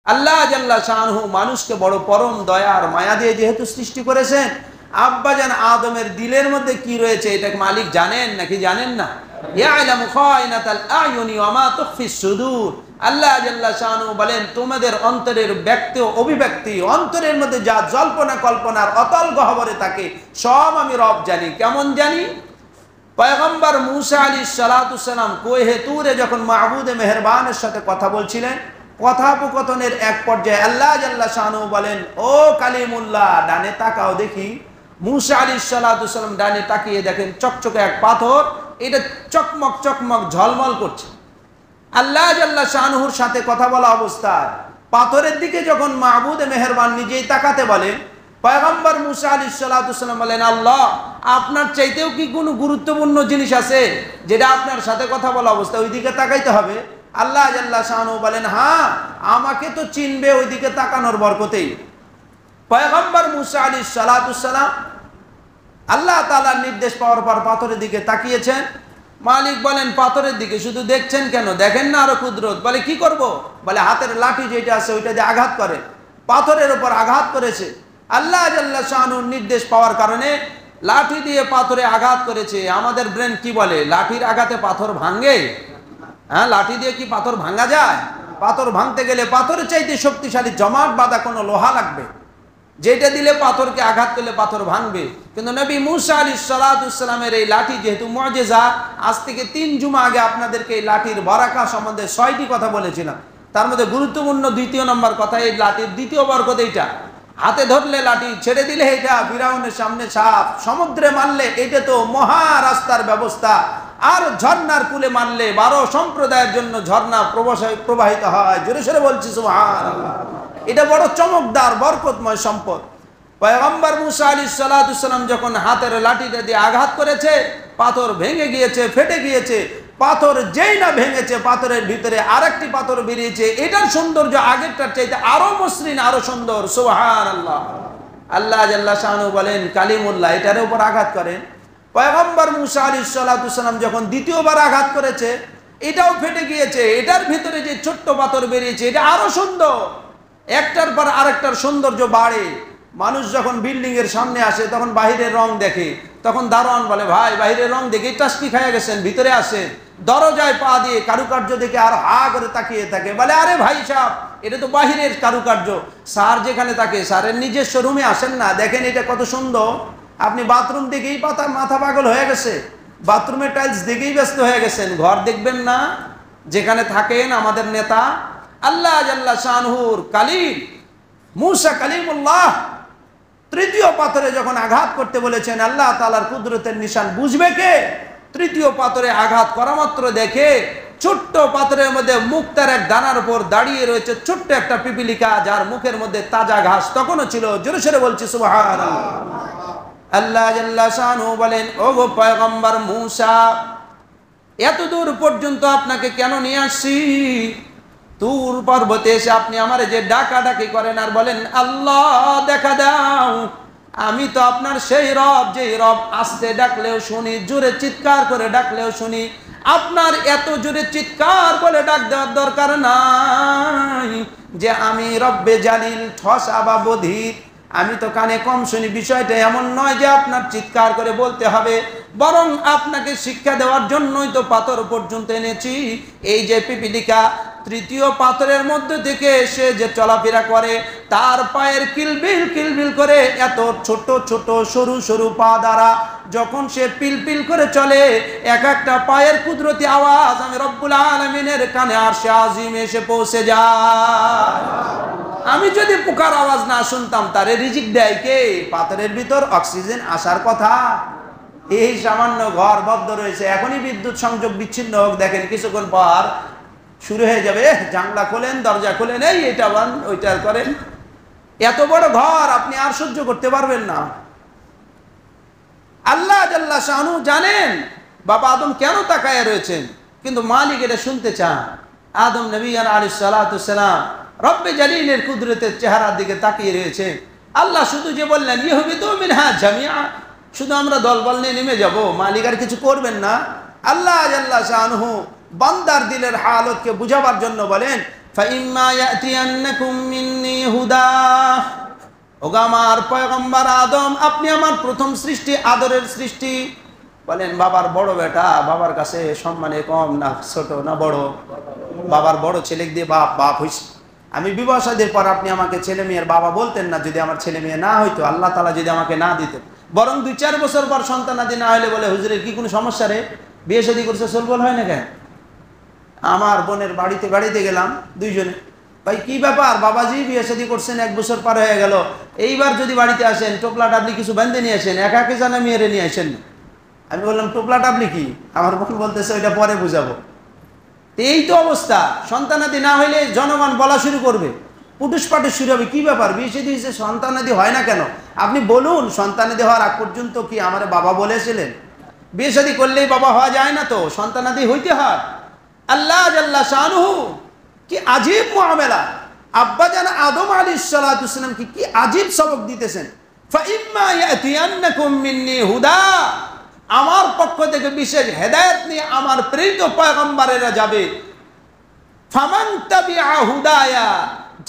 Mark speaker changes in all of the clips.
Speaker 1: আল্লাহ জাল্লা শানহু মানুষকে বড় পরম দয়া আর মায়া দিয়ে যেহেতু সৃষ্টি করেছেন, আব্বাজান আদমের দিলের মধ্যে কি রয়েছে এটা মালিক জানেন নাকি জানেন না? ইয়ালামু খায়িনাতাল আয়ুনি ওয়া মা তুখফিস সুদূর। আল্লাহ জাল্লা শানহু বলেন, তোমাদের অন্তরের ব্যক্তি অভিব্যক্তি, অন্তরের মধ্যে যা জল্পনা কল্পনার অতল গহ্বরে থাকে সব আমি রব জানি। কেমন জানি? পয়গম্বর মূসা আলাইহিস সালাতু সালাম কোহে তুরে যখন মাহবুদে মেহেরবানের সাথে কথা বলছিলেন, কথোপকথনের এক পর্যায়ে আল্লাহ জাল্লা শানহু বলেন, ও কালিমুল্লাহ, ডানে তাকাও দেখি। মূসা আলাইহিস সালাতু সালাম ডানে তাকিয়ে দেখেন চকচকে এক পাথর, এটা চকমক চকমক ঝলমল করছে। আল্লাহ জাল্লা শানহুর সাথে কথা বলা অবস্থায় পাথরের দিকে যখন মাহবুদে মেহেরবান নিজেই তাকাতে বলেন, পয়গম্বর মূসা আলাইহিস সালাতু সালাম বলেন, আল্লাহ, আপনার চাইতেও কি কোনো গুরুত্বপূর্ণ জিনিস আছে যেটা আপনার সাথে কথা বলা অবস্থায় ওইদিকে তাকাইতে হবে? আল্লাহ জাল্লা শানহু বলেন, হ্যাঁ, আমাকে তো চিনবে ওইদিকে তাকানোর বরকতেই। পয়গম্বর মূসা আলাইহিস সালাতু সালাম আল্লাহ তাআলার নির্দেশ পাওয়ার পর পাথরের দিকে তাকিয়েছেন। মালিক বলেন, পাথরের দিকে শুধু দেখছেন কেন? দেখেন না আরো কুদরত। বলে, কি করব? বলে, হাতের লাঠি যেটা আছে ওইটা দিয়ে আঘাত করে। পাথরের উপর আঘাত করেছে। আল্লাহ জাল্লা শানহুর নির্দেশ পাওয়ার কারণে লাঠি দিয়ে পাথরে আঘাত করেছে। আমাদের ব্রেন কি বলে? লাঠির আঘাতে পাথর ভাঙে? হ্যাঁ, লাঠি দিয়ে কি পাথর ভাঙা যায়? পাথর ভাঙতে গেলে পাথরের চাইতে শক্তিশালী জমাট বাঁধা কোনো লোহা লাগবে, যেটা দিলে পাথরকে আঘাত করলে পাথর ভাঙবে। কিন্তু নবী মূসা আলাইহিস সালাতু সালামের এই লাঠি যেহেতু মুজিজা, আজ থেকে 3 জুমা আগে আপনাদেরকে এই লাঠির বারাকা সম্বন্ধে 6টি কথা বলেছিলাম। তার মধ্যে গুরুত্বপূর্ণ 2 নম্বর কথা, এই লাঠির 2য় বরকত এইটা। হাতে ধরলে লাঠি, ছেড়ে দিলে এটা ফিরাউনের সামনে সাপ, সমুদ্রে মারলে এটা তো মহা রাস্তার ব্যবস্থা, আর ঝর্ণার কূলে মারলে 12 সম্প্রদায়ের জন্য ঝর্ণা প্রবাহিত হয়। জোরে সোরে বলছি সুবহানাল্লাহ। এটা বড় চমকদার বরকতময় সম্পদ। পয়গম্বর মূসা আলাইহিস সালাতু সালাম যখন হাতের লাঠিটা দিয়ে আঘাত করেছে, পাথর ভেঙে গিয়েছে, ফেটে গিয়েছে। পাথর যেই না ভেঙেছে, পাথরের ভিতরে আরেকটি পাথর বেরিয়েছে। এটার সৌন্দর্য আগেরটার চাইতে আরো মসৃণ, আরো সুন্দর। সুবহানাল্লাহ। আল্লাহ জাল্লা শানহু বলেন, কালিমুল্লাহ, এটার উপর আঘাত করেন। পয়গম্বর মূসা আলাইহিস সালাতু সালাম যখন দ্বিতীয়বার আঘাত করেছে, এটাও ফেটে গিয়েছে। এটার ভিতরে যে ছোট্ট পাথর বেরিয়েছে, এটা আরো সুন্দর। একটার পর আরেকটার সৌন্দর্য বাড়ে। মানুষ যখন বিল্ডিং এর সামনে আসে তখন বাহিরের রং দেখে, তখন দারোয়ান বলে, ভাই, বাহিরের রং দেখে টাস্কি খাইয়া গেছেন, ভিতরে আসেন। দরজায় পা দিয়ে কারুকার্য দেখে আর হা করে তাকিয়ে থাকে। বলে, আরে ভাই সাহেব, এটা তো বাহিরের কারুকার্য। স্যার যেখানে থাকে, স্যারের নিজস্ব রুমে আসেন না, দেখেন এটা কত সুন্দর। আপনি বাথরুম দেখেই মাথা পাগল হয়ে গেছে, বাথরুমের টাইলস দেখেই ব্যস্ত হয়ে গেছেন, ঘর দেখবেন না যেখানে থাকেন আমাদের নেতা। আল্লাহ জাল্লা শানহুর কালিম মূসা কালিমুল্লাহ তৃতীয় পাথরে যখন আঘাত করতে বলেছেন, আল্লাহ তাআলার কুদরতের নিশান বুঝবে কে? তৃতীয় পাথরে আঘাত করা মাত্র দেখে ছোট্ট পাথরের মধ্যে মুক্তার এক দানার উপর দাঁড়িয়ে রয়েছে ছোট্ট একটা পিপিলিকা, যার মুখের মধ্যে তাজা ঘাস তখনও ছিল। জোরে সোরে বলছি সুবহানাল্লাহ। আল্লাহ জাল্লা শানহু বলেন, ও গো পয়গম্বর মূসা, এত দূর পর্যন্ত আপনাকে কেন নিয়ে আসছি? তুর পর্বতে এসে আপনি আমার যে ডাকাডাকি করেন আর বলেন, আল্লাহ দেখা দাও, আমি তো আপনার সেই রব, যে রব আস্তে ডাকলেও শুনি, জোরে চিৎকার করে ডাকলেও শুনি। আপনার এত জোরে চিৎকার বলে ডাক দেওয়ার দরকার নাই যে আমি রব্বে জালিল, ঠসা বা বধির। আমি তো কানে কম শুনি, বিষয়টা এমন নয় যে আপনার চিৎকার করে বলতে হবে, বরং আপনাকে শিক্ষা দেওয়ার জন্যই তো পাথর পর্যন্ত এনেছি। এই যে পিপিলিকা তৃতীয় পাথরের মধ্যে থেকে সে যে চলাফেরা করে, তার পায়ের কিলবিল কিলবিল করে এত ছোট ছোট সরু সরু পা দ্বারা যখন সে পিলপিল করে চলে, এক একটা পায়ের কুদরতি আওয়াজ আমি রব্বুল আলামিনের কানে আরশে আজিমে এসে পৌঁছে যায়। আমি যদি পোকার আওয়াজ না শুনতাম, তারে রিজিক দেয় কে? পাথরের ভিতর অক্সিজেন আসার কথা। এই সামান্য ঘর বদ্ধ রয়েছে, এখনই বিদ্যুৎ সংযোগ বিচ্ছিন্ন হোক, দেখেন কিছুক্ষণ পর শুরু হয়ে যাবে, জানলা খোলেন, দরজা খোলেন, এই এটা বান, ওইটা করেন। এত বড় ঘর আপনি আর সহ্য করতে পারবেন না। আল্লাহ জাল্লা শানহু জানেন বাবা আদম কেন তাকায় রয়েছেন, কিন্তু মালিক এটা শুনতে চান। আদম নবী আলাইহিস সালাতু সালাম রব্বে জালিলের কুদরতের চেহারার দিকে তাকিয়ে রয়েছে। আল্লাহ শুধু যে বললেন, ইহবিতু মিনহা জামিআ, শুধু আমরা দলবল নিয়ে নেমে যাব, মালিক আর কিছু করবেন না। আল্লাহ জাল্লা শানহু বান্দার দিলের হালতকে বুঝাবার জন্য বলেন, ফাইম্মা ইয়াতিয়ান্নাকুম মিন্নি হুদা, ওগো আমার পয়গম্বর আদম, আপনি আমার প্রথম সৃষ্টি, আদরের সৃষ্টি। বলেন বাবার বড় বেটা, বাবার কাছে সম্মানে কম না ছোট না বড়? বাবার বড় ছেলে দিয়ে বাপ বাপ হইছে। আমি বিবাহ শাদীর পর আপনি আমাকে ছেলে মেয়ের বাবা বলতেন না, যদি আমার ছেলে মেয়ে না হইতো, আল্লাহ তাআলা যদি আমাকে না দিতেন। বরং 2-4 বছর পর সন্তানাদি না হলে বলে, হুজুরের কি কোনো সমস্যা রে, বিয়ে শাদী করছে, সলবল হয় না কেন? আমার বোনের বাড়িতে গেলাম দুইজনে, ভাই কি ব্যাপার বাবাজি, বিয়ে শাদী করছেন, 1 বছর পার হয়ে গেল, এইবার যদি বাড়িতে আসেন টোপলা টাপলি কিছু বেঁধে নিয়ে আসেন, একা একে জানা মেয়েরে নিয়ে আসেন না। আমি বললাম টোপলা টাপলি কি? আমার বোন বলতেছে ওইটা পরে বুঝাবো। এই তো অবস্থা, সন্তানাদি না হইলে জনগণ বলা শুরু করবে, পুটুস পাটুস শুরু হবে, কি ব্যাপার বিয়ে শাদী হয়েছে, সন্তানাদি হয় না কেন? আপনি বলুন, সন্তানাদি হওয়ার আগ পর্যন্ত কি আমার বাবা বলেছিলেন? বিয়ে শাদী করলেই বাবা হওয়া যায় না, তো সন্তানাদি হইতে হয়। আল্লাহ জাল্লা শানুহু কি আজীব মুআমেলা, আব্বা জান আদম আলাইহিস সালাতু ওয়াস সালাম কি আজীব সবক দিতেছেন। ফাইম্মা ইয়াতিয়ান্নাকুম মিন্নি হুদা, আমার পক্ষ থেকে বিশেষ হেদায়েত নিয়ে আমার প্রেরিত পয়গম্বরেরা যাবে। ফামান তাবিআ হুদায়া,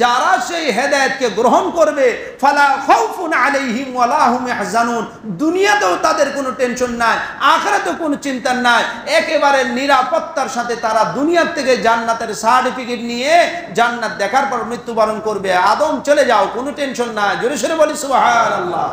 Speaker 1: যারা সেই হেদায়েতকে গ্রহণ করবে, ফালা খাউফুন আলাইহিম ওয়ালা হুম ইয়াহজানুন, দুনিয়াতেও তাদের কোনো টেনশন নাই, আখিরাতেও কোনো চিন্তা নাই, একেবারে নিরাপত্তার সাথে তারা দুনিয়ার থেকে জান্নাতের সার্টিফিকেট নিয়ে জান্নাত দেখার পর মৃত্যুবরণ করবে। আদম চলে যাও, কোনো টেনশন নাই। জোরে সোরে বলি সুবহানাল্লাহ।